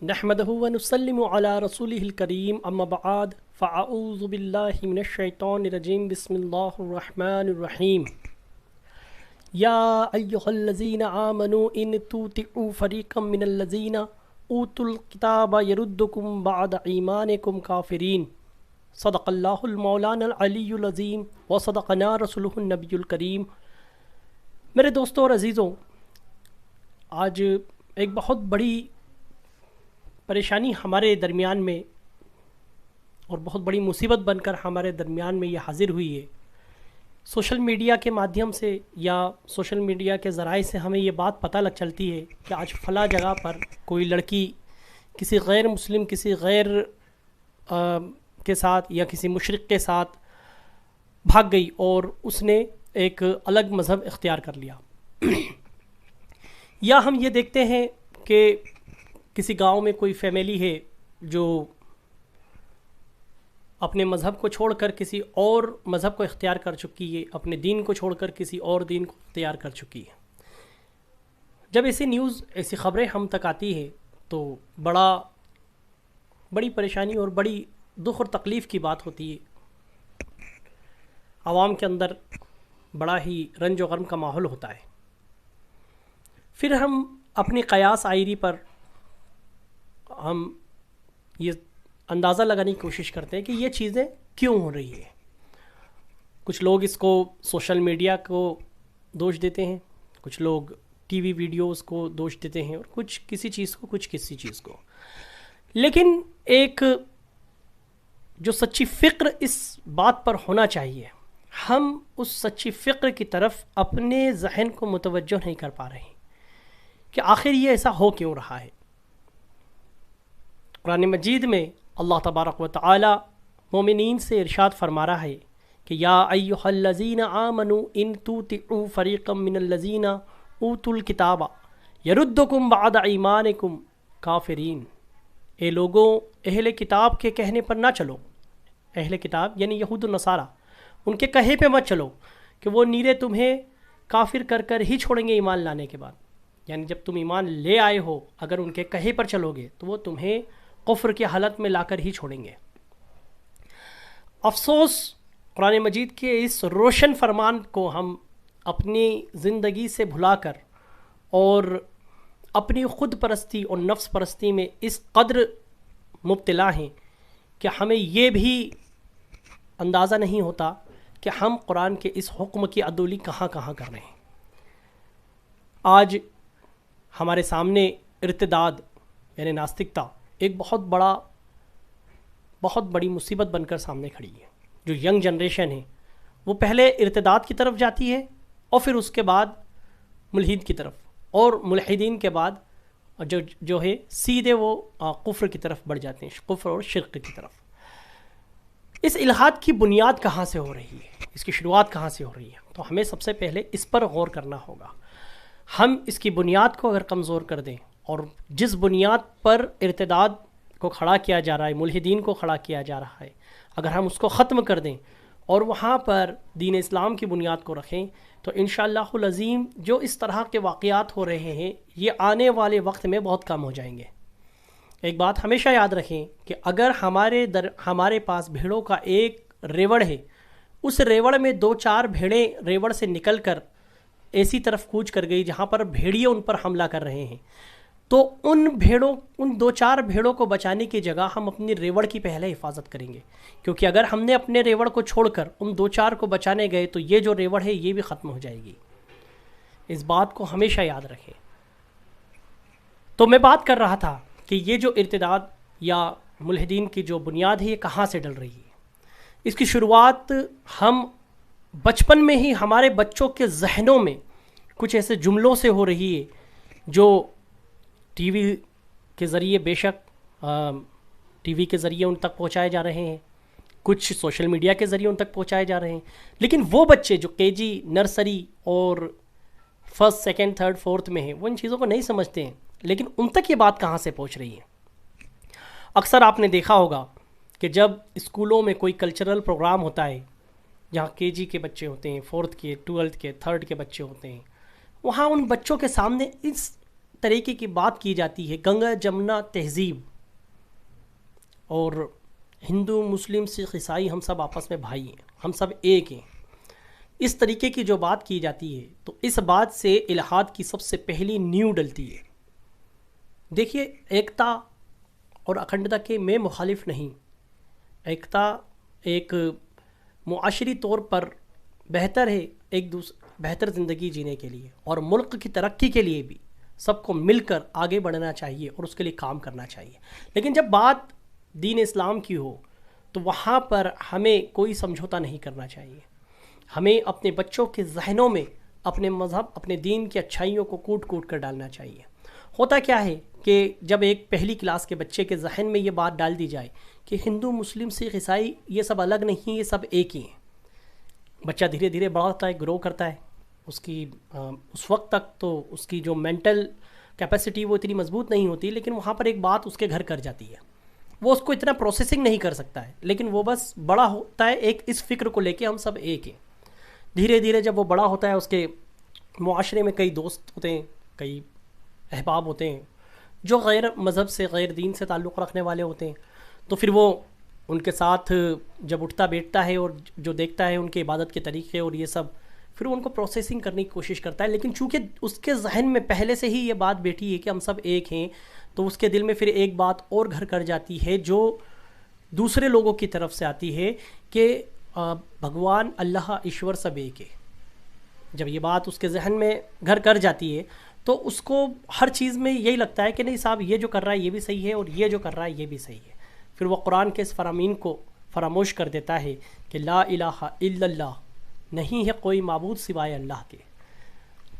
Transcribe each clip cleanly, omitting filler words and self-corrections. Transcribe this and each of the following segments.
نحمده ونسلم على رسوله الكريم اما بعد فاعوذ بالله من الشيطان الرجيم بسم الله الرحمن الرحيم يا ايها الذين امنوا ان تطيعوا فريقا من الذين اوتوا الكتاب يردكم بعد ايمانكم كافرين صدق الله المولانا العلی العظیم وصدقنا رسوله النبی الکریم۔ میرے دوستوں اور عزیزوں، آج ایک بہت بڑی پریشانی ہمارے درمیان میں اور بہت بڑی مصیبت بن کر ہمارے درمیان میں یہ حاضر ہوئی ہے۔ سوشل میڈیا کے مادھیم سے یا سوشل میڈیا کے ذرائع سے ہمیں یہ بات پتہ لگ چلتی ہے کہ آج فلاں جگہ پر کوئی لڑکی کسی غیر مسلم، کسی غیر کے ساتھ یا کسی مشرک کے ساتھ بھاگ گئی اور اس نے ایک الگ مذہب اختیار کر لیا۔ یا ہم یہ دیکھتے ہیں کہ کسی گاؤں میں کوئی فیملی ہے جو اپنے مذہب کو چھوڑ کر کسی اور مذہب کو اختیار کر چکی ہے، اپنے دین کو چھوڑ کر کسی اور دین کو اختیار کر چکی ہے۔ جب ایسی نیوز، ایسی خبریں ہم تک آتی ہے تو بڑی پریشانی اور بڑی دکھ اور تکلیف کی بات ہوتی ہے۔ عوام کے اندر بڑا ہی رنج و غم کا ماحول ہوتا ہے۔ پھر ہم اپنی قیاس آئری پر ہم یہ اندازہ لگانے کی کوشش کرتے ہیں کہ یہ چیزیں کیوں ہو رہی ہیں۔ کچھ لوگ اس کو سوشل میڈیا کو دوش دیتے ہیں، کچھ لوگ ٹی وی ویڈیوز کو دوش دیتے ہیں، اور کچھ کسی چیز کو، کچھ کسی چیز کو۔ لیکن ایک جو سچی فکر اس بات پر ہونا چاہیے، ہم اس سچی فکر کی طرف اپنے ذہن کو متوجہ نہیں کر پا رہے ہیں کہ آخر یہ ایسا ہو کیوں رہا ہے۔ قرآن مجید میں اللہ تبارک و تعالی مومنین سے ارشاد فرما رہا ہے کہ یا ایھا الذین آمنوا ان تطیعوا فریقا من الذین اوتوا الکتاب یردکم بعد ایمانکم کافرین۔ اے لوگوں، اہل کتاب کے کہنے پر نہ چلو۔ اہل کتاب یعنی یہود و نصارہ، ان کے کہے پہ مت چلو کہ وہ نیرے تمہیں کافر کر کر ہی چھوڑیں گے ایمان لانے کے بعد۔ یعنی جب تم ایمان لے آئے ہو، اگر ان کے کہے پر چلو گے تو وہ تمہیں کفر کی حالت میں لا کر ہی چھوڑیں گے۔ افسوس، قرآن مجید کے اس روشن فرمان کو ہم اپنی زندگی سے بھلا کر اور اپنی خود پرستی اور نفس پرستی میں اس قدر مبتلا ہیں کہ ہمیں یہ بھی اندازہ نہیں ہوتا کہ ہم قرآن کے اس حکم کی عدولی کہاں کہاں کر رہے ہیں۔ آج ہمارے سامنے ارتداد یعنی ناستکتا ایک بہت بڑی مصیبت بن کر سامنے کھڑی ہے۔ جو ینگ جنریشن ہے وہ پہلے ارتداد کی طرف جاتی ہے اور پھر اس کے بعد ملحد کی طرف، اور ملحدین کے بعد جو ہے سیدھے وہ کفر کی طرف بڑھ جاتے ہیں، کفر اور شرک کی طرف۔ اس الحاد کی بنیاد کہاں سے ہو رہی ہے، اس کی شروعات کہاں سے ہو رہی ہے؟ تو ہمیں سب سے پہلے اس پر غور کرنا ہوگا۔ ہم اس کی بنیاد کو اگر کمزور کر دیں، اور جس بنیاد پر ارتداد کو کھڑا کیا جا رہا ہے، ملحدین کو کھڑا کیا جا رہا ہے، اگر ہم اس کو ختم کر دیں اور وہاں پر دین اسلام کی بنیاد کو رکھیں تو انشاءاللہ العظیم جو اس طرح کے واقعات ہو رہے ہیں یہ آنے والے وقت میں بہت کم ہو جائیں گے۔ ایک بات ہمیشہ یاد رکھیں کہ اگر ہمارے پاس بھیڑوں کا ایک ریوڑ ہے، اس ریوڑ میں 2-4 بھیڑیں ریوڑ سے نکل کر ایسی طرف کوچ کر گئی جہاں پر بھیڑیے ان پر حملہ کر رہے ہیں، تو ان 2-4 بھیڑوں کو بچانے کی جگہ ہم اپنی ریوڑ کی پہلے حفاظت کریں گے، کیونکہ اگر ہم نے اپنے ریوڑ کو چھوڑ کر ان 2-4 کو بچانے گئے تو یہ جو ریوڑ ہے یہ بھی ختم ہو جائے گی۔ اس بات کو ہمیشہ یاد رکھیں۔ تو میں بات کر رہا تھا کہ یہ جو ارتداد یا ملحدین کی جو بنیاد ہے یہ کہاں سے ڈل رہی ہے۔ اس کی شروعات ہم بچپن میں ہی ہمارے بچوں کے ذہنوں میں کچھ ایسے جملوں سے ہو رہی ہے جو ٹی وی کے ذریعے، بے شک ٹی وی کے ذریعے ان تک پہنچائے جا رہے ہیں، کچھ سوشل میڈیا کے ذریعے ان تک پہنچائے جا رہے ہیں، لیکن وہ بچے جو کے جی، نرسری اور 1st، 2nd، 3rd، 4th میں ہیں وہ ان چیزوں کو نہیں سمجھتے ہیں، لیکن ان تک یہ بات کہاں سے پہنچ رہی ہے۔ اکثر آپ نے دیکھا ہوگا کہ جب اسکولوں میں کوئی کلچرل پروگرام ہوتا ہے جہاں کے جی کے بچے ہوتے ہیں، 4th کے، 12th کے، 3rd کے بچے ہوتے ہیں، وہاں ان بچوں کے سامنے اس طریقے کی بات کی جاتی ہے، گنگا جمنا تہذیب، اور ہندو مسلم سکھ عیسائی ہم سب آپس میں بھائی ہیں، ہم سب ایک ہیں، اس طریقے کی جو بات کی جاتی ہے، تو اس بات سے الحاد کی سب سے پہلی نیو ڈلتی ہے۔ دیکھیے، ایکتا اور اکھنڈتا کے میں مخالف نہیں، ایکتا ایک معاشری طور پر بہتر ہے، بہتر زندگی جینے کے لیے اور ملک کی ترقی کے لیے بھی سب کو مل کر آگے بڑھنا چاہیے اور اس کے لیے کام کرنا چاہیے۔ لیکن جب بات دین اسلام کی ہو تو وہاں پر ہمیں کوئی سمجھوتا نہیں کرنا چاہیے، ہمیں اپنے بچوں کے ذہنوں میں اپنے مذہب، اپنے دین کی اچھائیوں کو کوٹ کوٹ کر ڈالنا چاہیے۔ ہوتا کیا ہے کہ جب ایک پہلی کلاس کے بچے کے ذہن میں یہ بات ڈال دی جائے کہ ہندو مسلم سکھ عیسائی یہ سب الگ نہیں، یہ سب ایک ہی ہیں، بچہ دھیرے دھیرے بڑا ہوتا ہے، گرو کرتا ہے، اس وقت تک تو اس کی جو مینٹل کیپیسٹی وہ اتنی مضبوط نہیں ہوتی، لیکن وہاں پر ایک بات اس کے گھر کر جاتی ہے، وہ اس کو اتنا پروسیسنگ نہیں کر سکتا ہے، لیکن وہ بس بڑا ہوتا ہے ایک اس فکر کو لے کے ہم سب ایک ہیں۔ دھیرے دھیرے جب وہ بڑا ہوتا ہے، اس کے معاشرے میں کئی دوست ہوتے ہیں، کئی احباب ہوتے ہیں جو غیر مذہب سے، غیر دین سے تعلق رکھنے والے ہوتے ہیں، تو پھر وہ ان کے ساتھ جب اٹھتا بیٹھتا ہے اور جو دیکھتا ہے ان کے عبادت کے طریقے اور یہ سب، پھر وہ ان کو پروسیسنگ کرنے کی کوشش کرتا ہے، لیکن چونکہ اس کے ذہن میں پہلے سے ہی یہ بات بیٹھی ہے کہ ہم سب ایک ہیں، تو اس کے دل میں پھر ایک بات اور گھر کر جاتی ہے جو دوسرے لوگوں کی طرف سے آتی ہے کہ بھگوان اللہ ایشور سب ایک ہے۔ جب یہ بات اس کے ذہن میں گھر کر جاتی ہے تو اس کو ہر چیز میں یہی لگتا ہے کہ نہیں صاحب، یہ جو کر رہا ہے یہ بھی صحیح ہے اور یہ جو کر رہا ہے یہ بھی صحیح ہے۔ پھر وہ قرآن کے اس فرامین کو فراموش کر دیتا ہے کہ لا الہ الا اللہ، نہیں ہے کوئی معبود سوائے اللہ کے۔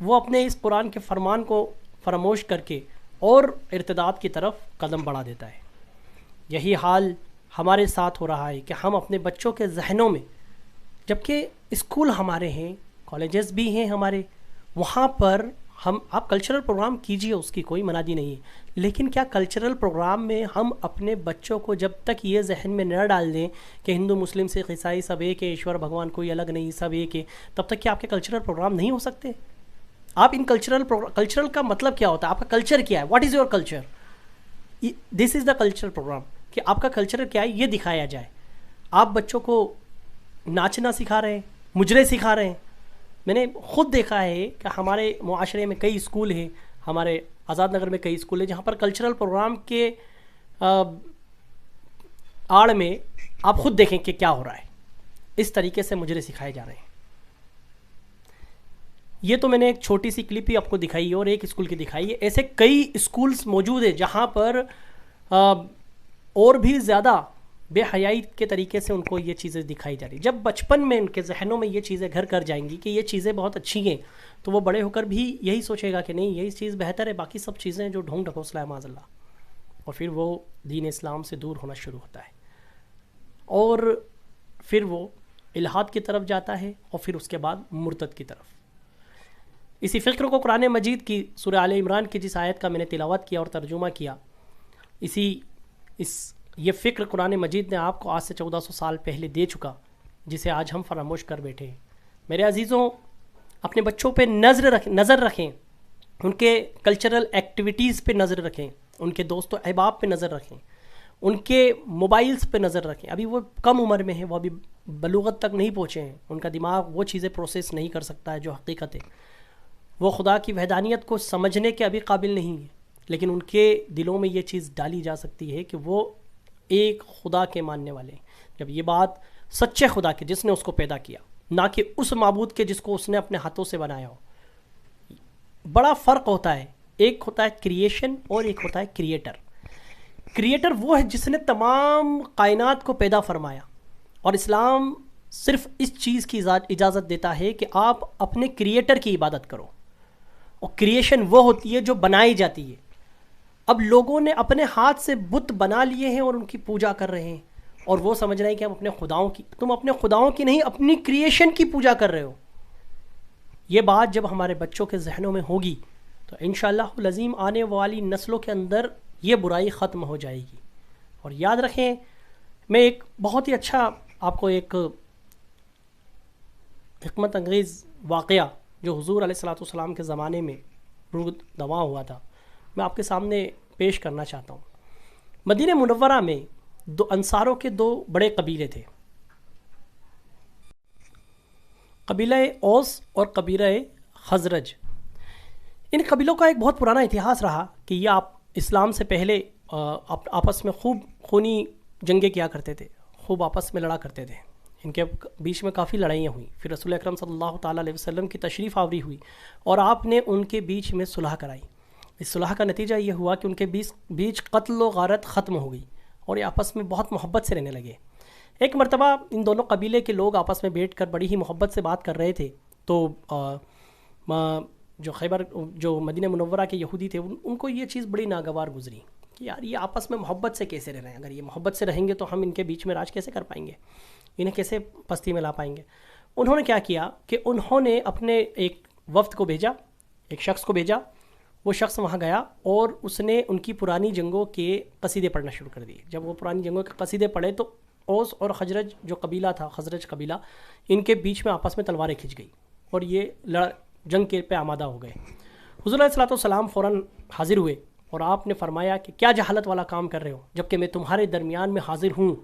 وہ اپنے اس قرآن کے فرمان کو فراموش کر کے اور ارتداد کی طرف قدم بڑھا دیتا ہے۔ یہی حال ہمارے ساتھ ہو رہا ہے کہ ہم اپنے بچوں کے ذہنوں میں، جبکہ اسکول ہمارے ہیں، کالجز بھی ہیں ہمارے، وہاں پر آپ کلچرل پروگرام کیجئے، اس کی کوئی منادی نہیں ہے، لیکن کیا کلچرل پروگرام میں ہم اپنے بچوں کو جب تک یہ ذہن میں نہ ڈال دیں کہ ہندو مسلم سکھ عیسائی سب ایک ہے، ایشور بھگوان کوئی الگ نہیں، سب ایک ہے، تب تک کیا آپ کے کلچرل پروگرام نہیں ہو سکتے؟ آپ ان کلچرل کا مطلب کیا ہوتا ہے؟ آپ کا کلچر کیا ہے؟ What is your culture? This is the cultural programme, کہ آپ کا کلچر کیا ہے یہ دکھایا جائے۔ آپ بچوں کو ناچنا سکھا رہے ہیں، مجرے سکھا رہے ہیں۔ میں نے خود دیکھا ہے کہ ہمارے معاشرے میں کئی اسکول ہیں، ہمارے آزاد نگر میں کئی اسکول ہیں جہاں پر کلچرل پروگرام کے آڑ میں آپ خود دیکھیں کہ کیا ہو رہا ہے، اس طریقے سے مجرے سکھائے جا رہے ہیں۔ یہ تو میں نے ایک چھوٹی سی کلپ ہی آپ کو دکھائی ہے اور ایک اسکول کی دکھائی ہے، ایسے کئی اسکولز موجود ہیں جہاں پر اور بھی زیادہ بے حیائی کے طریقے سے ان کو یہ چیزیں دکھائی جا رہی۔ جب بچپن میں ان کے ذہنوں میں یہ چیزیں گھر کر جائیں گی کہ یہ چیزیں بہت اچھی ہیں، تو وہ بڑے ہو کر بھی یہی سوچے گا کہ نہیں یہی چیز بہتر ہے، باقی سب چیزیں جو ڈھونگ ڈھکوسلا ہے معاذ اللہ، اور پھر وہ دین اسلام سے دور ہونا شروع ہوتا ہے اور پھر وہ الحاد کی طرف جاتا ہے اور پھر اس کے بعد مرتد کی طرف۔ اسی فکر کو قرآن مجید کی سورہ آل عمران کی جس آیت کا میں نے تلاوت کیا اور ترجمہ کیا، یہ فکر قرآن مجید نے آپ کو آج سے 1400 سال پہلے دے چکا، جسے آج ہم فراموش کر بیٹھے ہیں۔ میرے عزیزوں، اپنے بچوں پہ نظر رکھیں، ان کے کلچرل ایکٹیویٹیز پہ نظر رکھیں، ان کے دوست و احباب پہ نظر رکھیں، ان کے موبائلز پہ نظر رکھیں۔ ابھی وہ کم عمر میں ہیں، وہ ابھی بلوغت تک نہیں پہنچے ہیں، ان کا دماغ وہ چیزیں پروسیس نہیں کر سکتا ہے جو حقیقت ہے، وہ خدا کی وحدانیت کو سمجھنے کے ابھی قابل نہیں ہے، لیکن ان کے دلوں میں یہ چیز ڈالی جا سکتی ہے کہ وہ ایک خدا کے ماننے والے ہیں۔ جب یہ بات سچے خدا کے جس نے اس کو پیدا کیا، نہ کہ اس معبود کے جس کو اس نے اپنے ہاتھوں سے بنایا ہو، بڑا فرق ہوتا ہے۔ ایک ہوتا ہے کریشن اور ایک ہوتا ہے کریٹر۔ کریٹر وہ ہے جس نے تمام کائنات کو پیدا فرمایا، اور اسلام صرف اس چیز کی اجازت دیتا ہے کہ آپ اپنے کریٹر کی عبادت کرو، اور کریشن وہ ہوتی ہے جو بنائی جاتی ہے۔ اب لوگوں نے اپنے ہاتھ سے بت بنا لیے ہیں اور ان کی پوجا کر رہے ہیں، اور وہ سمجھ رہے ہیں کہ ہم اپنے خداؤں کی، تم اپنے خداؤں کی نہیں اپنی کریشن کی پوجا کر رہے ہو۔ یہ بات جب ہمارے بچوں کے ذہنوں میں ہوگی تو انشاءاللہ العظیم آنے والی نسلوں کے اندر یہ برائی ختم ہو جائے گی۔ اور یاد رکھیں، میں ایک بہت ہی اچھا آپ کو ایک حکمت انگیز واقعہ جو حضور علیہ الصلوۃ والسلام کے زمانے میں رود دواں ہوا تھا، میں آپ کے سامنے پیش کرنا چاہتا ہوں. مدینہ منورہ میں انصاروں کے 2 بڑے قبیلے تھے، قبیلہ اوس اور قبیلہ خزرج. ان قبیلوں کا ایک بہت پرانا اتہاس رہا کہ یہ اسلام سے پہلے آپس میں خوب خونی جنگیں کیا کرتے تھے، خوب آپس میں لڑا کرتے تھے. ان کے بیچ میں کافی لڑائیاں ہوئیں. پھر رسول اکرم صلی اللہ تعالیٰ علیہ وسلم کی تشریف آوری ہوئی اور آپ نے ان کے بیچ میں صلح کرائی. اس صلح کا نتیجہ یہ ہوا کہ ان کے بیچ قتل و غارت ختم ہو گئی اور یہ آپس میں بہت محبت سے رہنے لگے. ایک مرتبہ ان دونوں قبیلے کے لوگ آپس میں بیٹھ کر بڑی ہی محبت سے بات کر رہے تھے، تو جو مدینہ منورہ کے یہودی تھے ان کو یہ چیز بڑی ناگوار گزری کہ یار یہ آپس میں محبت سے کیسے رہ رہے ہیں، اگر یہ محبت سے رہیں گے تو ہم ان کے بیچ میں راج کیسے کر پائیں گے، انہیں کیسے پستی میں لا پائیں گے. انہوں نے کیا کیا کہ انہوں نے اپنے ایک وفد کو بھیجا، ایک شخص کو بھیجا. وہ شخص وہاں گیا اور اس نے ان کی پرانی جنگوں کے قصیدے پڑھنا شروع کر دیے. جب وہ پرانی جنگوں کے قصیدے پڑھے تو اوس اور خزرج جو قبیلہ تھا، خزرج قبیلہ، ان کے بیچ میں آپس میں تلواریں کھنچ گئی اور یہ جنگ کے پہ آمادہ ہو گئے. حضور علیہ الصلوۃ والسلام فوراً حاضر ہوئے اور آپ نے فرمایا کہ کیا جہالت والا کام کر رہے ہو جبکہ میں تمہارے درمیان میں حاضر ہوں.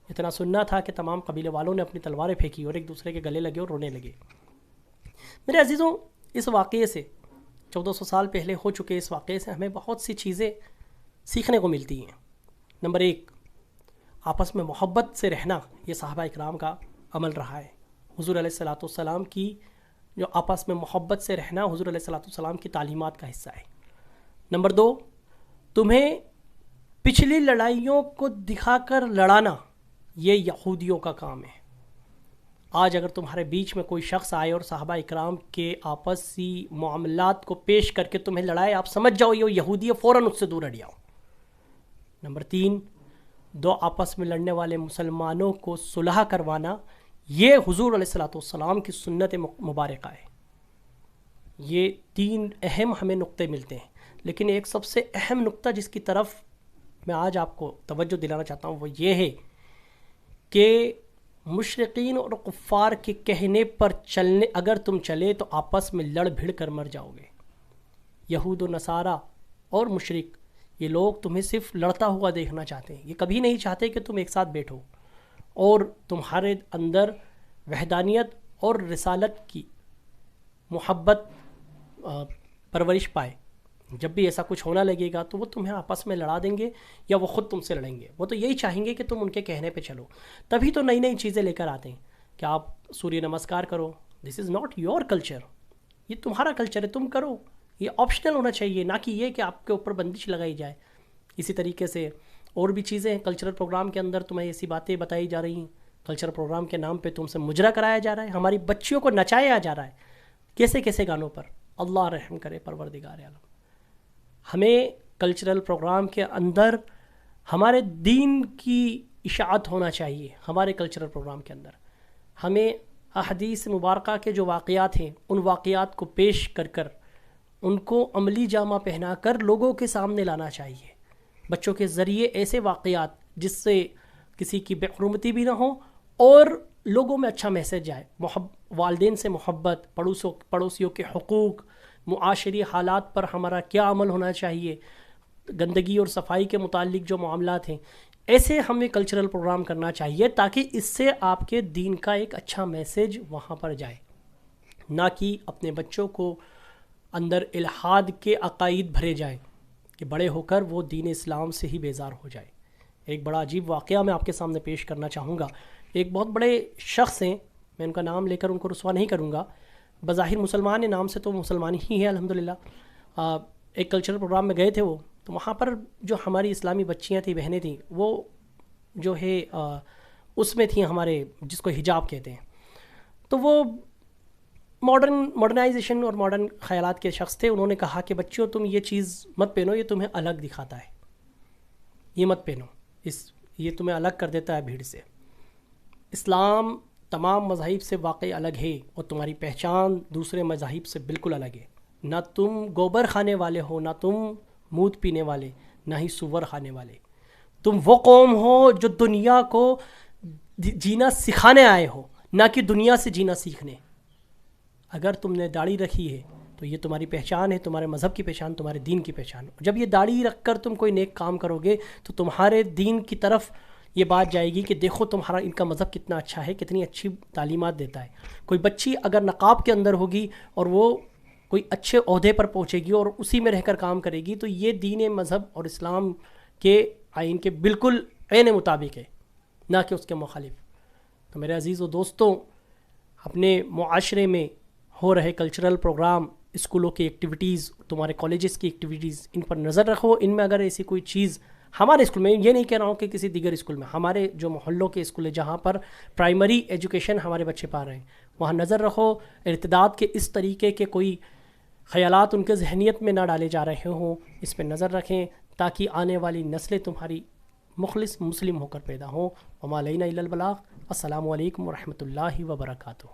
اتنا سننا تھا کہ تمام قبیلے والوں نے اپنی تلواریں پھینکی اور ایک دوسرے کے گلے لگے اور رونے لگے. میرے عزیزوں، اس واقعے سے 1400 سال پہلے ہو چکے اس واقعے سے ہمیں بہت سی چیزیں سیکھنے کو ملتی ہیں. نمبر 1، آپس میں محبت سے رہنا یہ صحابہ اکرام کا عمل رہا ہے. حضور علیہ الصلوۃ والسلام کی جو آپس میں محبت سے رہنا حضور علیہ الصلوۃ والسلام کی تعلیمات کا حصہ ہے. نمبر 2، تمہیں پچھلی لڑائیوں کو دکھا کر لڑانا یہ یہودیوں کا کام ہے. آج اگر تمہارے بیچ میں کوئی شخص آئے اور صحابہ اکرام کے آپسی معاملات کو پیش کر کے تمہیں لڑائے، آپ سمجھ جاؤ یہ یہودی ہے، فوراً اس سے دور ہٹ جاؤ. نمبر 3، 2 آپس میں لڑنے والے مسلمانوں کو صلح کروانا یہ حضور علیہ الصلوۃ والسلام کی سنت مبارکہ ہے. یہ 3 اہم ہمیں نقطے ملتے ہیں. لیکن ایک سب سے اہم نقطہ جس کی طرف میں آج آپ کو توجہ دلانا چاہتا ہوں وہ یہ ہے کہ مشرقین اور کفار کے کہنے پر اگر تم چلے تو آپس میں لڑ بھڑ کر مر جاؤ گے. یہود و نصارہ اور مشرک یہ لوگ تمہیں صرف لڑتا ہوا دیکھنا چاہتے ہیں. یہ کبھی نہیں چاہتے کہ تم ایک ساتھ بیٹھو اور تمہارے اندر وحدانیت اور رسالت کی محبت پرورش پائے. جب بھی ایسا کچھ ہونا لگے گا تو وہ تمہیں آپس میں لڑا دیں گے یا وہ خود تم سے لڑیں گے. وہ تو یہی چاہیں گے کہ تم ان کے کہنے پہ چلو. تبھی تو نئی نئی چیزیں لے کر آتے ہیں کہ آپ سوریہ نمسکار کرو. دس از ناٹ یور کلچر، یہ تمہارا کلچر ہے، تم کرو. یہ آپشنل ہونا چاہیے، نہ کہ یہ کہ آپ کے اوپر بندش لگائی جائے. اسی طریقے سے اور بھی چیزیں ہیں. کلچرل پروگرام کے اندر تمہیں ایسی باتیں بتائی جا رہی ہیں، کلچرل پروگرام کے نام پہ تم سے مجرا کرایا جا رہا ہے، ہماری بچیوں کو نچایا جا رہا ہے کیسے کیسے گانوں پر. اللہ رحم کرے پروردگار عالم. ہمیں کلچرل پروگرام کے اندر ہمارے دین کی اشاعت ہونا چاہیے. ہمارے کلچرل پروگرام کے اندر ہمیں احادیث مبارکہ کے جو واقعات ہیں ان واقعات کو پیش کر کر ان کو عملی جامہ پہنا کر لوگوں کے سامنے لانا چاہیے. بچوں کے ذریعے ایسے واقعات جس سے کسی کی بے حرمتی بھی نہ ہو اور لوگوں میں اچھا میسج جائے. والدین سے محبت، پڑوسیوں کے حقوق، معاشری حالات پر ہمارا کیا عمل ہونا چاہیے، گندگی اور صفائی کے متعلق جو معاملات ہیں، ایسے ہمیں کلچرل پروگرام کرنا چاہیے تاکہ اس سے آپ کے دین کا ایک اچھا میسج وہاں پر جائے. نہ کہ اپنے بچوں کو اندر الحاد کے عقائد بھرے جائیں کہ بڑے ہو کر وہ دین اسلام سے ہی بیزار ہو جائے. ایک بڑا عجیب واقعہ میں آپ کے سامنے پیش کرنا چاہوں گا. ایک بہت بڑے شخص ہیں، میں ان کا نام لے کر ان کو رسوا نہیں کروں گا، بظاہر مسلمان ہیں، نام سے تو مسلمان ہی ہے الحمدللہ. ایک کلچرل پروگرام میں گئے تھے وہ، تو وہاں پر جو ہماری اسلامی بچیاں تھیں، بہنیں تھیں، وہ جو ہے اس میں تھیں ہمارے جس کو حجاب کہتے ہیں. تو وہ ماڈرنائزیشن اور ماڈرن خیالات کے شخص تھے. انہوں نے کہا کہ بچیوں تم یہ چیز مت پہنو، یہ تمہیں الگ دکھاتا ہے، یہ مت پہنو، یہ تمہیں الگ کر دیتا ہے بھیڑ سے. اسلام تمام مذاہب سے واقعی الگ ہے اور تمہاری پہچان دوسرے مذاہب سے بالکل الگ ہے. نہ تم گوبر کھانے والے ہو، نہ تم مود پینے والے، نہ ہی سور کھانے والے. تم وہ قوم ہو جو دنیا کو جینا سکھانے آئے ہو، نہ کہ دنیا سے جینا سیکھنے. اگر تم نے داڑھی رکھی ہے تو یہ تمہاری پہچان ہے، تمہارے مذہب کی پہچان، تمہارے دین کی پہچان. جب یہ داڑھی رکھ کر تم کوئی نیک کام کرو گے تو تمہارے دین کی طرف یہ بات جائے گی کہ دیکھو تمہارا ان کا مذہب کتنا اچھا ہے، کتنی اچھی تعلیمات دیتا ہے. کوئی بچی اگر نقاب کے اندر ہوگی اور وہ کوئی اچھے عہدے پر پہنچے گی اور اسی میں رہ کر کام کرے گی تو یہ دین مذہب اور اسلام کے آئین کے بالکل عین مطابق ہے، نہ کہ اس کے مخالف. تو میرے عزیز و دوستوں، اپنے معاشرے میں ہو رہے کلچرل پروگرام، اسکولوں کی ایکٹیویٹیز، تمہارے کالجز کی ایکٹیویٹیز، ان پر نظر رکھو. ان میں اگر ایسی کوئی چیز ہمارے اسکول میں، یہ نہیں کہہ رہا ہوں کہ کسی دیگر اسکول میں، ہمارے جو محلوں کے اسکول ہیں جہاں پر پرائمری ایجوکیشن ہمارے بچے پا رہے ہیں، وہاں نظر رکھو ارتداد کے اس طریقے کے کوئی خیالات ان کے ذہنیت میں نہ ڈالے جا رہے ہوں. اس پہ نظر رکھیں تاکہ آنے والی نسلیں تمہاری مخلص مسلم ہو کر پیدا ہوں. وما علینا الا البلاغ. السلام علیکم ورحمۃ اللہ وبرکاتہ.